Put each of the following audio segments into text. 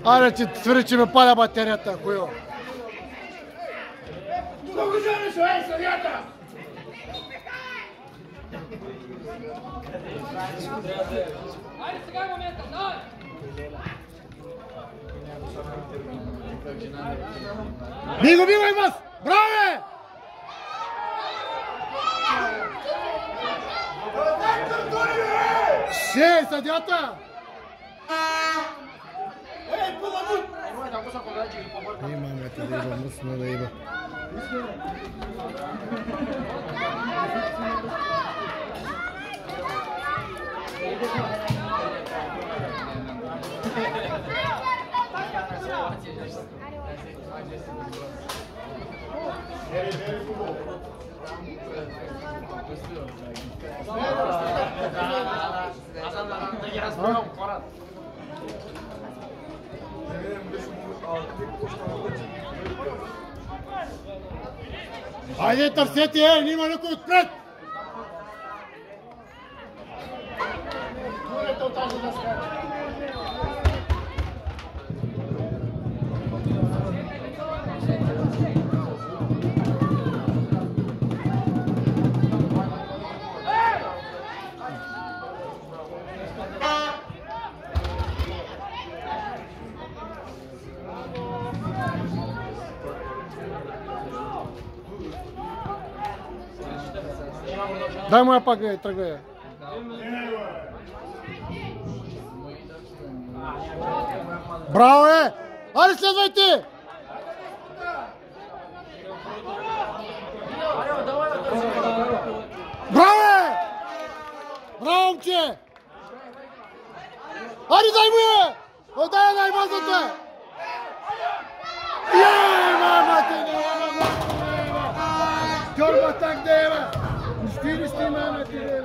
Аре, че свири, че ми паля батерията, хуйо. Колко женеш, ей, съдията? Айде сега е момента, давай! Биго, биго, Имас! Браво! Шей, съдята! Ей, паламут! Имаме те да иба, мусна да иба. Хайде, търсете, няма никой отпред! Дай му я пак, тръгвай. Браво е! Айде следвайте! Браво е! Браво, момче! Айде, дай му я! Дай най-базата! Мама ти не е! Гърба так да е! Стири, мама ти не е!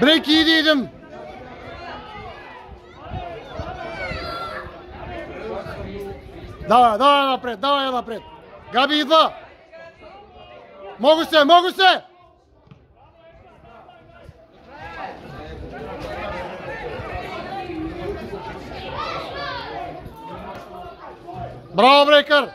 Брейки, идем! Давай напред! Габи идва! Могу се! Браво, Брейкър!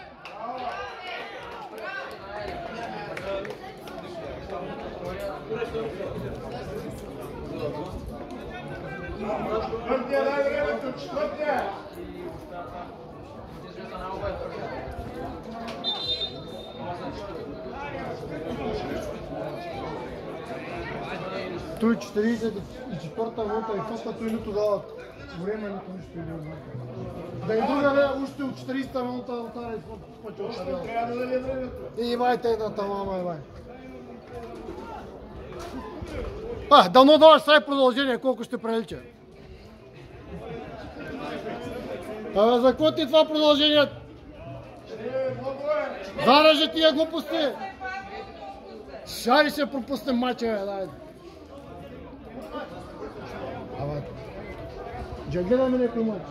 Той 44-та минута и фъстата нито дават време, нито нищо или да и друга още от 40-та минута да отара и пъти от шадел. Ивай тегната мама, Ивай. Дано даваш сай продължение, колко ще прелича. За какво ти това продължение? Заражи тия глупости! Шари ще пропуснем мача, дай. Гледаме някой мач.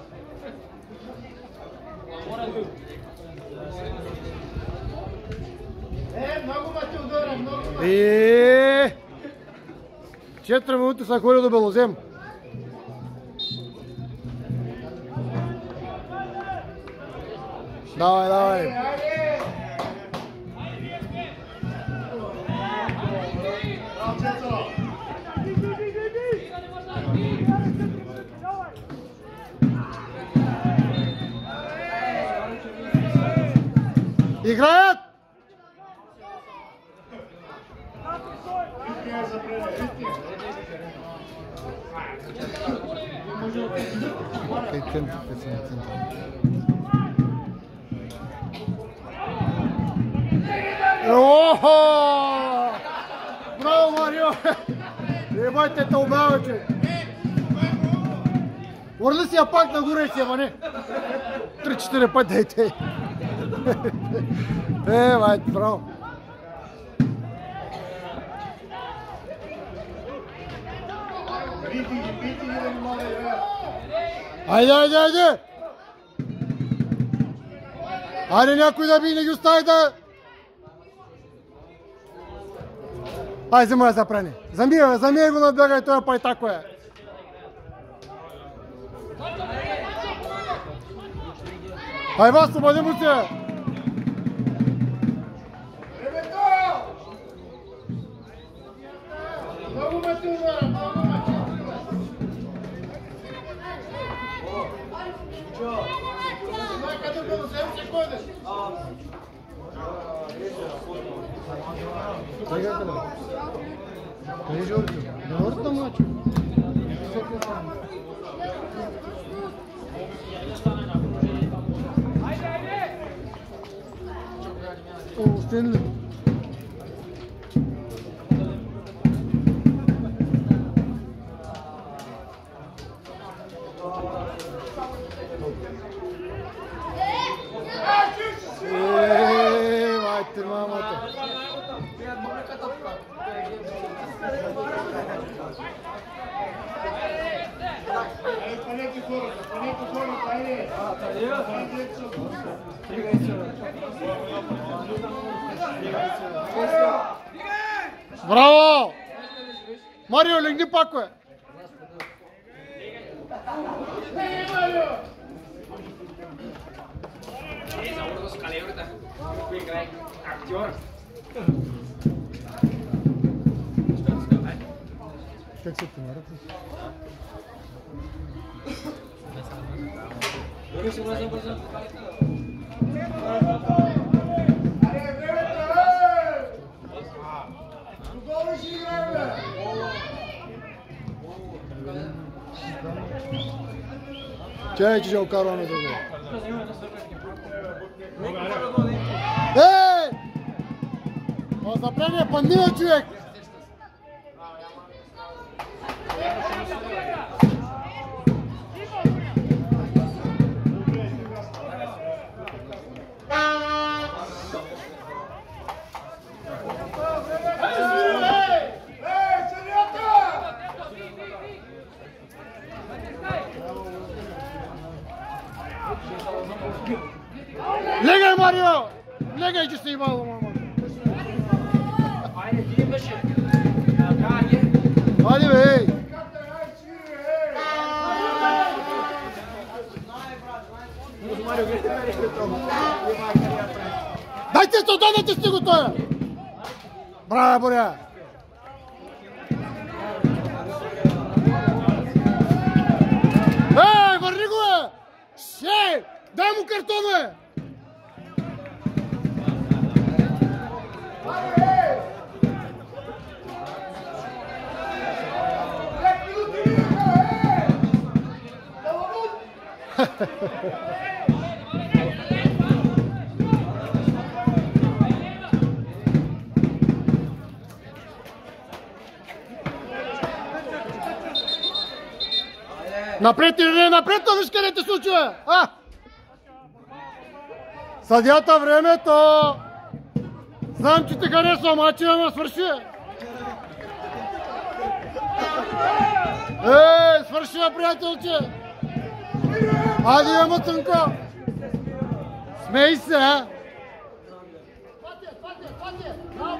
Много мачи удара, много мачи. 4 минути са хвали до Белозем. Давай. Играят! Марио! Ебайте те обява, че! Орли си я пак нагоре си, ама не! 3-4 пъти дайте! Майте, браво! Бити ги да не мога да играят. Айде! Айде някой да би, не ги остави да... Ай, взема да запрени. Замия го набягай, той е пайтако е. Айва, освободи му се! Ребето! Много ме ти удара, много ме ти. Знай къде го до 7 секунди. Къде е Жорджо? Не може да мачо. О, Стенли. Майте, мамата. Панете хората, айде. Браво! Марио, легни пак, бе! Как се помарат? Долу ще играем, бе! Чай, че ще окарваме да го. Ей! Запрение пандия, човек! Легай, Марио! Легай, че се имало, мама! Хайде, бе, ей! Дайте се, отдадете сте го тоя! Браво, Боря! Ей, върни го, бе! Шей! Дай му картон, бе! Напред или не напред, то виж къде те случва! Съдията, времето! Знам, че те харесва мача, ама свърши! Ей, свърши, приятелче! Айде, има тънко! Смей се, а! Браво,